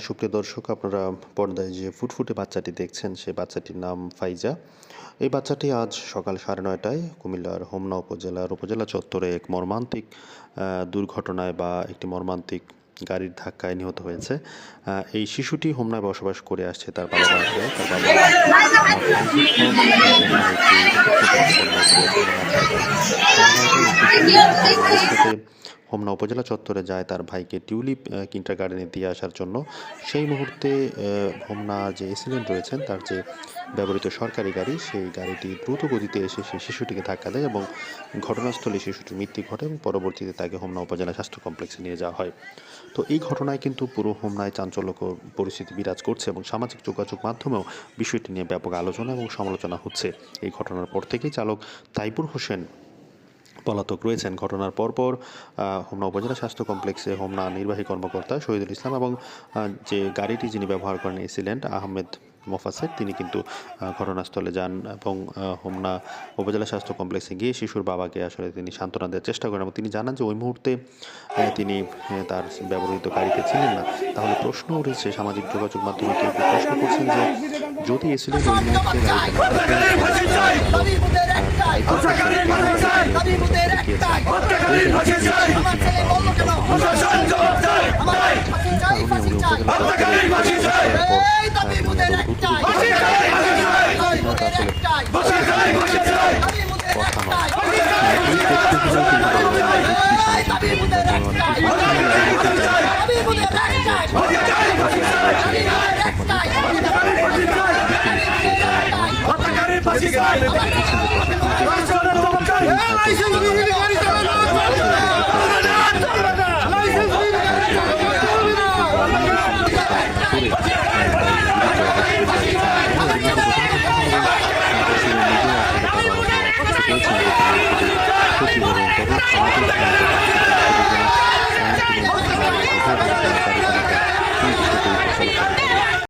সুপ্রিয় দর্শক, আপনারা পর্দায় যে ফুটফুটে বাচ্চাটি দেখছেন, সেই বাচ্চাটির নাম ফাইজা। এই বাচ্চাটি আজ সকাল 9:30টায় কুমিল্লার হোমনা উপজেলার উপজেলা চত্বরে এক মর্মান্তিক দুর্ঘটনায় বা একটি মর্মান্তিক গাড়ির ধাক্কায় নিহত হয়েছে। এই শিশুটি হোমনায় বসবাস করে আসছে তার বাবার বাসায়। তার বাবা হোমনা উপজেলা চত্বরে যায় তার ভাইকে টিউলিপ কিন্ডারগার্টেনে দিয়ে আসার জন্য। সেই মুহূর্তে হোমনা যে এসিলেন্ট রয়েছেন, তার যে ব্যবহৃত সরকারি গাড়ি, সেই গাড়িটি দ্রুত গতিতে এসে সেই শিশুটিকে ধাক্কা দেয় এবং ঘটনাস্থলে শিশুটির মৃত্যু ঘটে এবং পরবর্তীতে তাকে হোমনা উপজেলা স্বাস্থ্য কমপ্লেক্সে নিয়ে যাওয়া হয়। তো এই ঘটনায় কিন্তু পুরো হোমনায় চাঞ্চল্যকর পরিস্থিতি বিরাজ করছে এবং সামাজিক যোগাযোগ মাধ্যমেও বিষয়টি নিয়ে ব্যাপক আলোচনা এবং সমালোচনা হচ্ছে। এই ঘটনার পর থেকেই চালক তাইবুর হোসেন পলাতক রয়েছেন। ঘটনার পরপর হোমনা উপজেলা স্বাস্থ্য কমপ্লেক্সে হোমনা নির্বাহী কর্মকর্তা শহীদুল ইসলাম এবং যে গাড়িটি যিনি ব্যবহার করেন এসিলেন্ট আহমেদ মোফাসের, তিনি কিন্তু ঘটনাস্থলে যান এবং হোমনা উপজেলা স্বাস্থ্য কমপ্লেক্সে গিয়ে শিশুর বাবাকে আসলে তিনি সান্ত্বনা দেওয়ার চেষ্টা করেন এবং তিনি জানান যে ওই মুহূর্তে তিনি তার ব্যবহৃত গাড়িতে ছিলেন না। তাহলে প্রশ্ন উঠেছে, সামাজিক যোগাযোগ মাধ্যমে কেউ প্রশ্ন করছেন যে যদি এসিলেন্ট ওই মুহূর্তে